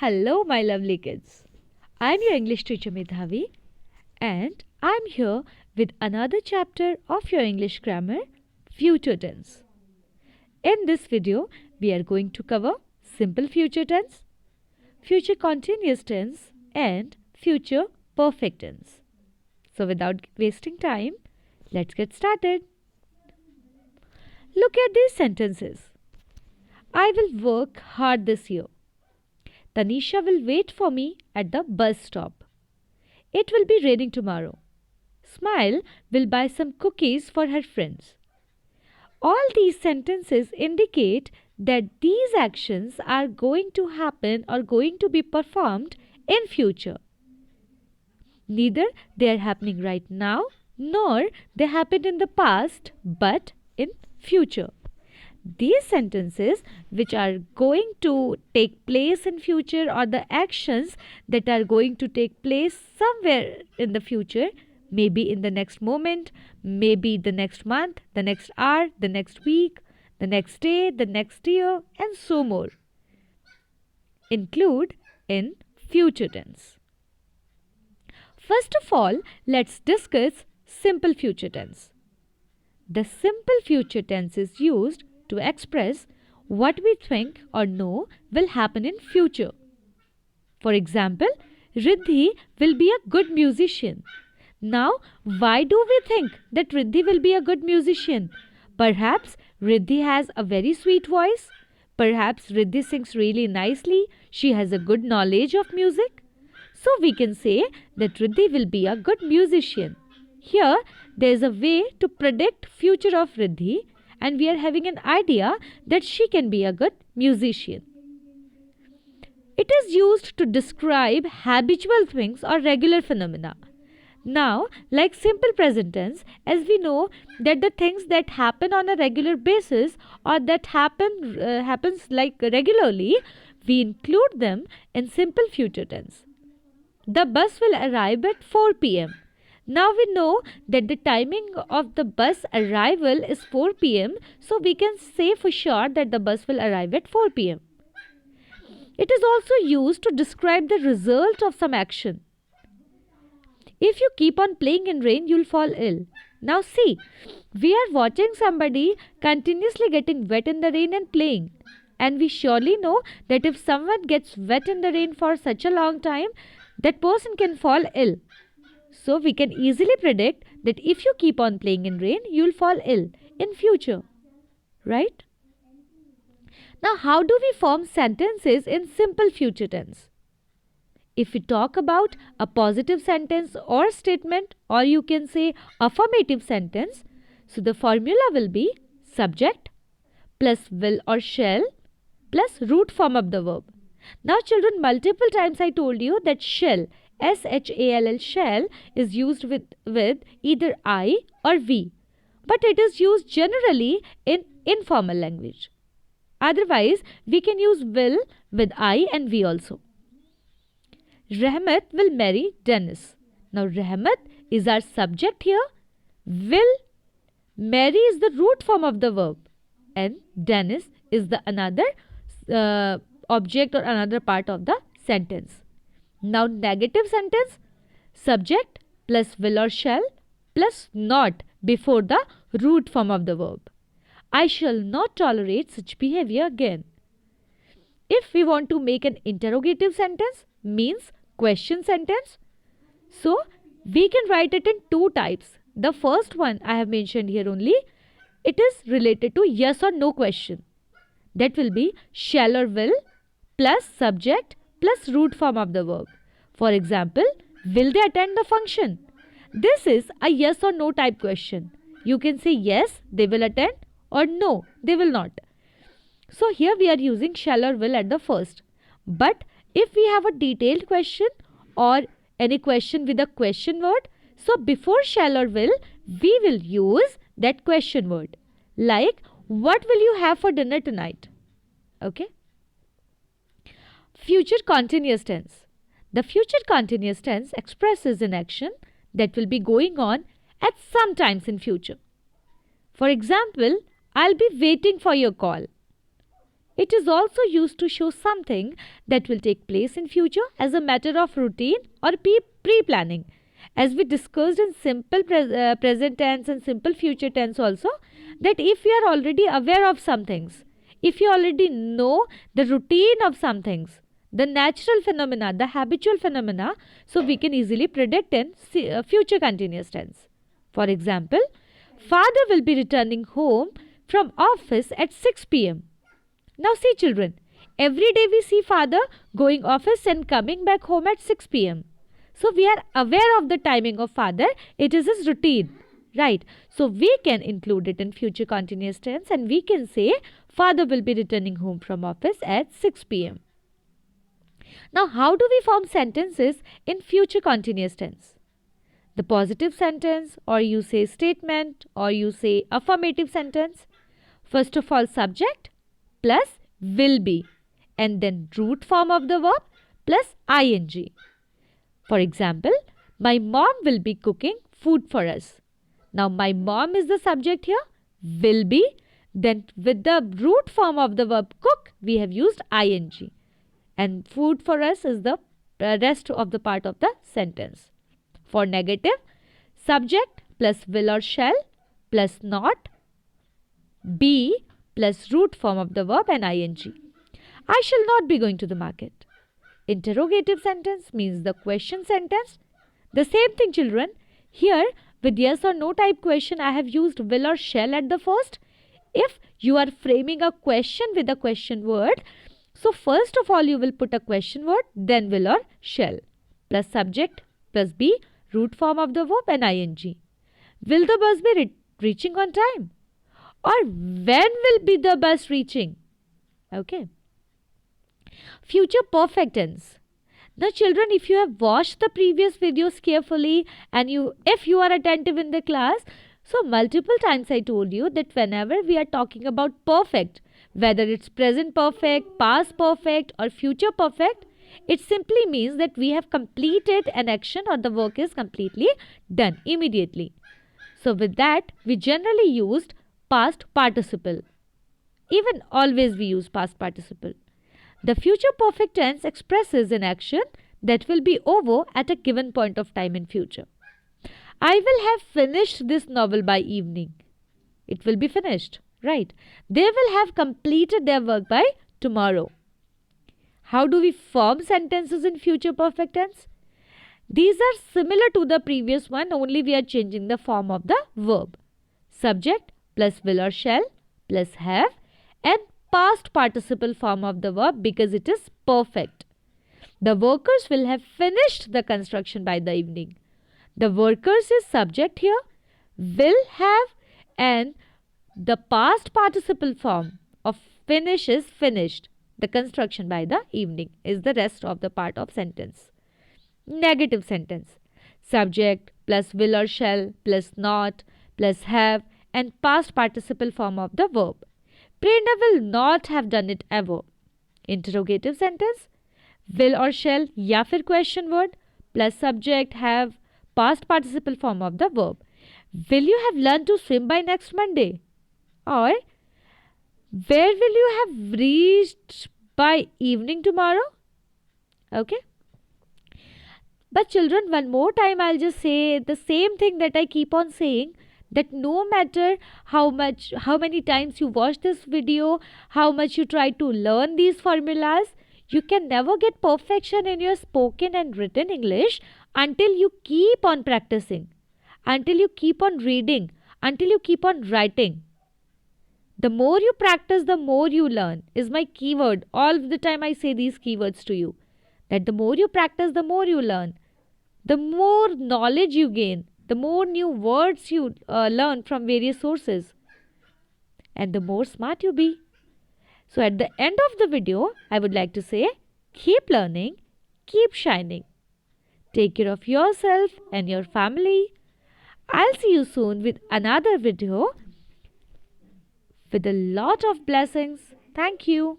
Hello, my lovely kids. I'm your English teacher Medhavi, and I'm here with another chapter of your English grammar, future tense. In this video, we are going to cover simple future tense, future continuous tense, and future perfect tense. So, without wasting time, let's get started. Look at these sentences. I will work hard this year. Tanisha will wait for me at the bus stop. It will be raining tomorrow. Smile will buy some cookies for her friends. All these sentences indicate that these actions are going to happen or going to be performed in future. Neither they are happening right now nor they happened in the past but in future. These sentences which are going to take place in future or the actions that are going to take place somewhere in the future, maybe in the next moment, maybe the next month, the next hour, the next week, the next day, the next year, and so more, include in future tense. First of all, let's discuss simple future tense. The simple future tense is used to express what we think or know will happen in future. For example, Riddhi will be a good musician. Now, why do we think that Riddhi will be a good musician? Perhaps Riddhi has a very sweet voice. Perhaps Riddhi sings really nicely. She has a good knowledge of music. So we can say that Riddhi will be a good musician. Here, there is a way to predict future of Riddhi, and we are having an idea that she can be a good musician. It is used to describe habitual things or regular phenomena. Now, like simple present tense, as we know that the things that happen on a regular basis or that happens like regularly, we include them in simple future tense. The bus will arrive at 4 p.m. Now we know that the timing of the bus arrival is 4 p.m. So we can say for sure that the bus will arrive at 4 p.m. It is also used to describe the result of some action. If you keep on playing in rain, you'll fall ill. Now see, we are watching somebody continuously getting wet in the rain and playing. And we surely know that if someone gets wet in the rain for such a long time, that person can fall ill. So we can easily predict that if you keep on playing in rain, you'll fall ill in future. Right? Now, how do we form sentences in simple future tense? If we talk about a positive sentence or statement, or you can say affirmative sentence, so the formula will be subject plus will or shall plus root form of the verb. Now children, multiple times I told you that shall, S-H-A-L-L, shall is used with either I or we. But it is used generally in informal language. Otherwise, we can use will with I and we also. Rahmat will marry Dennis. Now Rahmat is our subject here. Will, marry is the root form of the verb. And Dennis is the another object or another part of the sentence. Now negative sentence, subject plus will or shall plus not before the root form of the verb. I shall not tolerate such behavior again. If we want to make an interrogative sentence, means question sentence, so we can write it in two types. The first one I have mentioned here only, it is related to yes or no question. That will be shall or will plus subject plus root form of the verb. For example, will they attend the function? This is a yes or no type question. You can say yes, they will attend, or no, they will not. So here we are using shall or will at the first. But if we have a detailed question or any question with a question word, so before shall or will, we will use that question word. Like, what will you have for dinner tonight? Okay. Future continuous tense. The future continuous tense expresses an action that will be going on at some times in future. For example, I'll be waiting for your call. It is also used to show something that will take place in future as a matter of routine or pre-planning. As we discussed in simple present tense and simple future tense also, that if you are already aware of some things, if you already know the routine of some things, the natural phenomena, the habitual phenomena, so we can easily predict in future continuous tense. For example, father will be returning home from office at 6 p.m. Now see children, every day we see father going office and coming back home at 6 p.m. So we are aware of the timing of father, it is his routine, right? So we can include it in future continuous tense and we can say father will be returning home from office at 6 p.m. Now how do we form sentences in future continuous tense? The positive sentence, or you say statement, or you say affirmative sentence. First of all, subject plus will be, and then root form of the verb plus ing. For example, my mom will be cooking food for us. Now my mom is the subject here, will be, then with the root form of the verb cook we have used ing, and food for us is the rest of the part of the sentence. For negative, subject plus will or shall plus not, be plus root form of the verb and ing. I shall not be going to the market. Interrogative sentence means the question sentence. The same thing children. Here with yes or no type question I have used will or shall at the first. If you are framing a question with a question word, so first of all you will put a question word, then will or shall plus subject plus be, root form of the verb and ing. Will the bus be reaching on time? Or when will be the bus reaching? Okay. Future perfect tense. Now children, if you have watched the previous videos carefully and if you are attentive in the class, so multiple times I told you that whenever we are talking about perfect, whether it's present perfect, past perfect or future perfect, it simply means that we have completed an action or the work is completely done immediately. So with that, we generally used past participle. Even always we use past participle. The future perfect tense expresses an action that will be over at a given point of time in future. I will have finished this novel by evening. It will be finished, right? They will have completed their work by tomorrow. How do we form sentences in future perfect tense? These are similar to the previous one, only we are changing the form of the verb. Subject plus will or shall plus have and past participle form of the verb because it is perfect. The workers will have finished the construction by the evening. The workers is subject here, will have, and the past participle form of finish is finished. The construction by the evening is the rest of the part of sentence. Negative sentence. Subject plus will or shall plus not plus have and past participle form of the verb. Prerna will not have done it ever. Interrogative sentence. Will or shall या फिर question word plus subject have past participle form of the verb. Will you have learned to swim by next Monday? Or where will you have reached by evening tomorrow? Okay. But children, one more time I'll just say the same thing that I keep on saying, that no matter how many times you watch this video, how much you try to learn these formulas, you can never get perfection in your spoken and written English until you keep on practicing, until you keep on reading, until you keep on writing. The more you practice, the more you learn is my keyword. All the time I say these keywords to you. That the more you practice, the more you learn. The more knowledge you gain. The more new words you learn from various sources. And the more smart you be. So at the end of the video, I would like to say, keep learning, keep shining. Take care of yourself and your family. I'll see you soon with another video with a lot of blessings. Thank you.